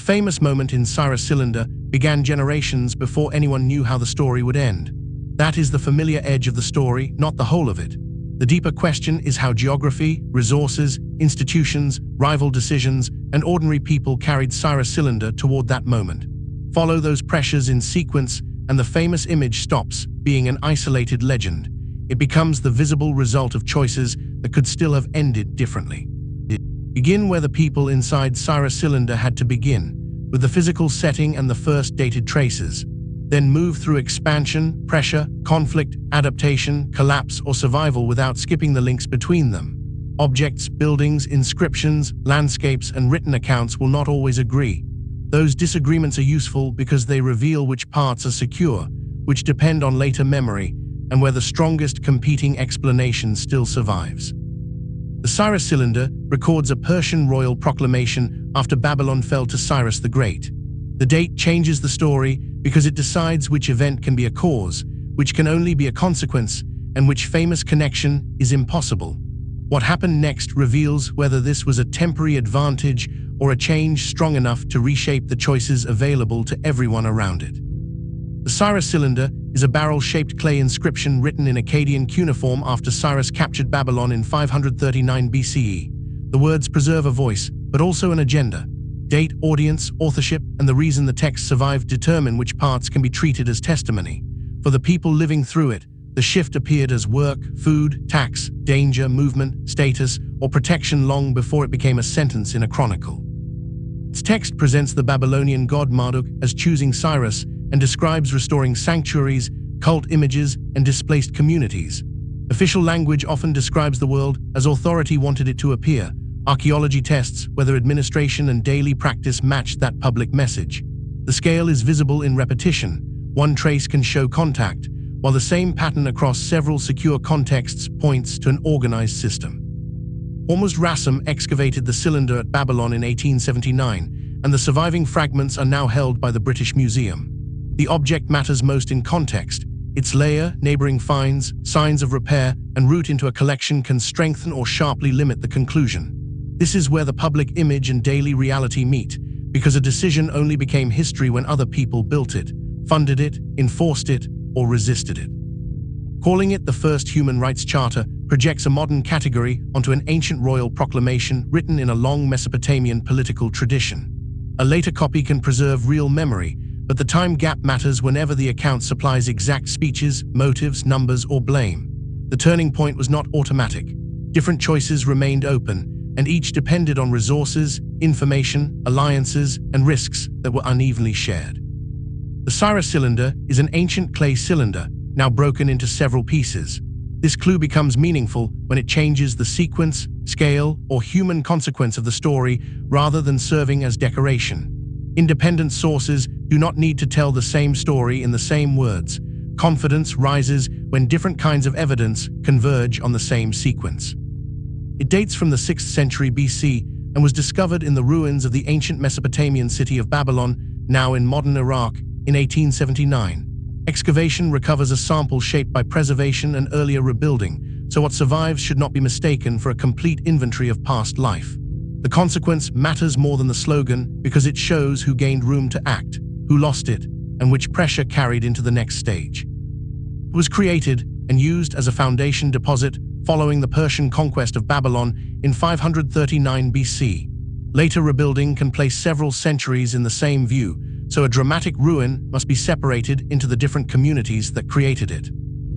famous moment in Cyrus Cylinder began generations before anyone knew how the story would end. That is the familiar edge of the story, not the whole of it. The deeper question is how geography, resources, institutions, rival decisions, and ordinary people carried Cyrus Cylinder toward that moment. Follow those pressures in sequence, and the famous image stops being an isolated legend. It becomes the visible result of choices that could still have ended differently. Begin where the people inside Cyrus Cylinder had to begin, with the physical setting and the first dated traces. Then move through expansion, pressure, conflict, adaptation, collapse, or survival without skipping the links between them. Objects, buildings, inscriptions, landscapes, and written accounts will not always agree. Those disagreements are useful because they reveal which parts are secure, which depend on later memory, and where the strongest competing explanation still survives. The Cyrus Cylinder records a Persian royal proclamation after Babylon fell to Cyrus the Great. The date changes the story because it decides which event can be a cause, which can only be a consequence, and which famous connection is impossible. What happened next reveals whether this was a temporary advantage or a change strong enough to reshape the choices available to everyone around it. The Cyrus Cylinder is a barrel-shaped clay inscription written in Akkadian cuneiform after Cyrus captured Babylon in 539 BCE. The words preserve a voice, but also an agenda. Date, audience, authorship, and the reason the text survived determine which parts can be treated as testimony. For the people living through it, the shift appeared as work, food, tax, danger, movement, status, or protection long before it became a sentence in a chronicle. Its text presents the Babylonian god Marduk as choosing Cyrus and describes restoring sanctuaries, cult images, and displaced communities. Official language often describes the world as authority wanted it to appear. Archaeology tests whether administration and daily practice matched that public message. The scale is visible in repetition. One trace can show contact, while the same pattern across several secure contexts points to an organized system. Hormuzd Rassam excavated the cylinder at Babylon in 1879, and the surviving fragments are now held by the British Museum. The object matters most in context. Its layer, neighboring finds, signs of repair, and route into a collection can strengthen or sharply limit the conclusion. This is where the public image and daily reality meet, because a decision only became history when other people built it, funded it, enforced it, or resisted it. Calling it the first human rights charter projects a modern category onto an ancient royal proclamation written in a long Mesopotamian political tradition. A later copy can preserve real memory, but the time gap matters whenever the account supplies exact speeches, motives, numbers, or blame. The turning point was not automatic. Different choices remained open, and each depended on resources, information, alliances, and risks that were unevenly shared. The Cyrus Cylinder is an ancient clay cylinder, now broken into several pieces. This clue becomes meaningful when it changes the sequence, scale, or human consequence of the story rather than serving as decoration. Independent sources do not need to tell the same story in the same words. Confidence rises when different kinds of evidence converge on the same sequence. It dates from the 6th century BC and was discovered in the ruins of the ancient Mesopotamian city of Babylon, now in modern Iraq, in 1879. Excavation recovers a sample shaped by preservation and earlier rebuilding, so what survives should not be mistaken for a complete inventory of past life. The consequence matters more than the slogan because it shows who gained room to act, who lost it, and which pressure carried into the next stage. It was created and used as a foundation deposit following the Persian conquest of Babylon in 539 BC. Later rebuilding can place several centuries in the same view, so a dramatic ruin must be separated into the different communities that created it.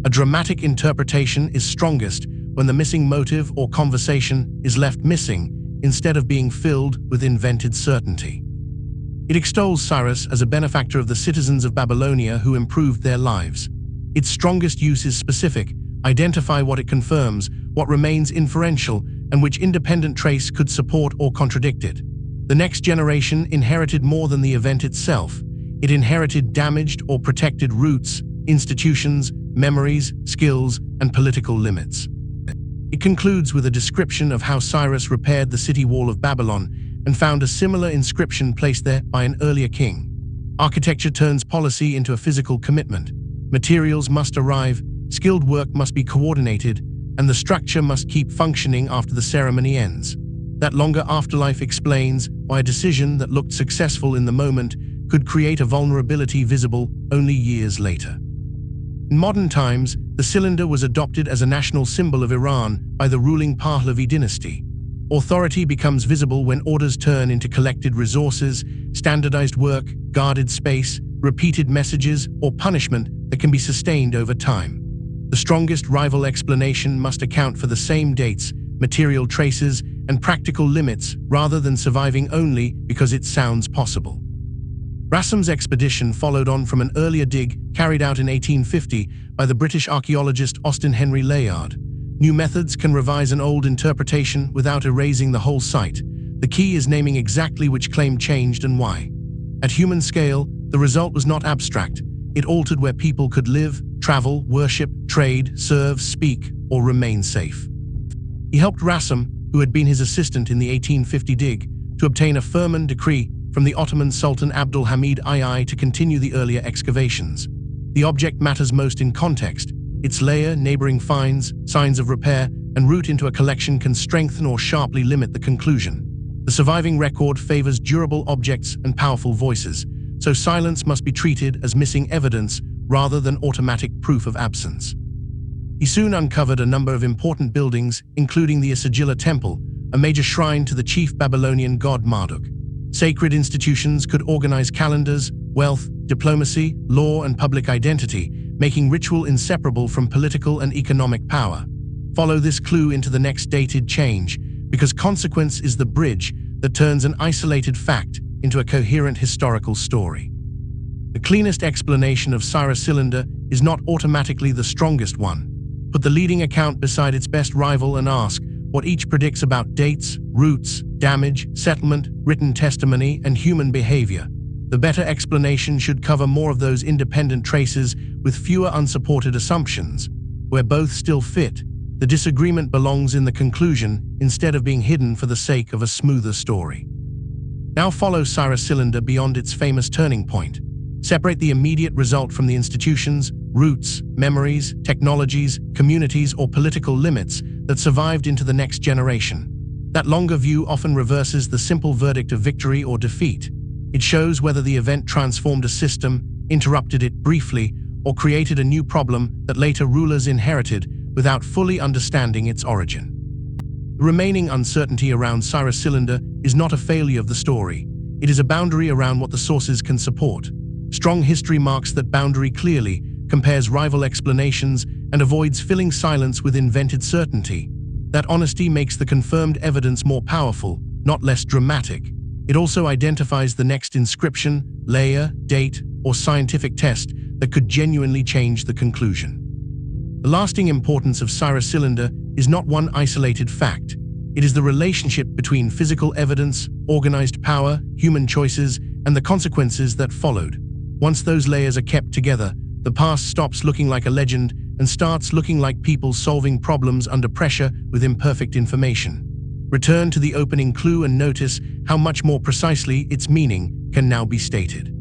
A dramatic interpretation is strongest when the missing motive or conversation is left missing instead of being filled with invented certainty. It extols Cyrus as a benefactor of the citizens of Babylonia who improved their lives. Its strongest use is specific, identify what it confirms, what remains inferential, and which independent trace could support or contradict it. The next generation inherited more than the event itself. It inherited damaged or protected roots, institutions, memories, skills, and political limits. It concludes with a description of how Cyrus repaired the city wall of Babylon and found a similar inscription placed there by an earlier king. Architecture turns policy into a physical commitment. Materials must arrive, skilled work must be coordinated, and the structure must keep functioning after the ceremony ends. That longer afterlife explains why a decision that looked successful in the moment could create a vulnerability visible only years later. In modern times, the cylinder was adopted as a national symbol of Iran by the ruling Pahlavi dynasty. Authority becomes visible when orders turn into collected resources, standardized work, guarded space, repeated messages, or punishment that can be sustained over time. The strongest rival explanation must account for the same dates, material traces, and practical limits rather than surviving only because it sounds possible. Rassam's expedition followed on from an earlier dig carried out in 1850 by the British archaeologist Austin Henry Layard. New methods can revise an old interpretation without erasing the whole site. The key is naming exactly which claim changed and why. At human scale, the result was not abstract. It altered where people could live, travel, worship, trade, serve, speak, or remain safe. He helped Rassam, who had been his assistant in the 1850 dig, to obtain a firman decree from the Ottoman Sultan Abdul Hamid II to continue the earlier excavations. The object matters most in context. Its layer, neighboring finds, signs of repair, and route into a collection can strengthen or sharply limit the conclusion. The surviving record favors durable objects and powerful voices, so silence must be treated as missing evidence rather than automatic proof of absence. He soon uncovered a number of important buildings, including the Asagilla Temple, a major shrine to the chief Babylonian god Marduk. Sacred institutions could organize calendars, wealth, diplomacy, law, and public identity, making ritual inseparable from political and economic power. Follow this clue into the next dated change, because consequence is the bridge that turns an isolated fact into a coherent historical story. The cleanest explanation of Cyrus Cylinder is not automatically the strongest one. Put the leading account beside its best rival and ask what each predicts about dates, routes, damage, settlement, written testimony, and human behavior. The better explanation should cover more of those independent traces with fewer unsupported assumptions. Where both still fit, the disagreement belongs in the conclusion instead of being hidden for the sake of a smoother story. Now follow Cyrus Cylinder beyond its famous turning point. Separate the immediate result from the institutions, roots, memories, technologies, communities, or political limits that survived into the next generation. That longer view often reverses the simple verdict of victory or defeat. It shows whether the event transformed a system, interrupted it briefly, or created a new problem that later rulers inherited without fully understanding its origin. The remaining uncertainty around Cyrus Cylinder is not a failure of the story. It is a boundary around what the sources can support. Strong history marks that boundary clearly, compares rival explanations, and avoids filling silence with invented certainty. That honesty makes the confirmed evidence more powerful, not less dramatic. It also identifies the next inscription, layer, date, or scientific test that could genuinely change the conclusion. The lasting importance of Cyrus Cylinder is not one isolated fact. It is the relationship between physical evidence, organized power, human choices, and the consequences that followed. Once those layers are kept together, the past stops looking like a legend and starts looking like people solving problems under pressure with imperfect information. Return to the opening clue and notice how much more precisely its meaning can now be stated.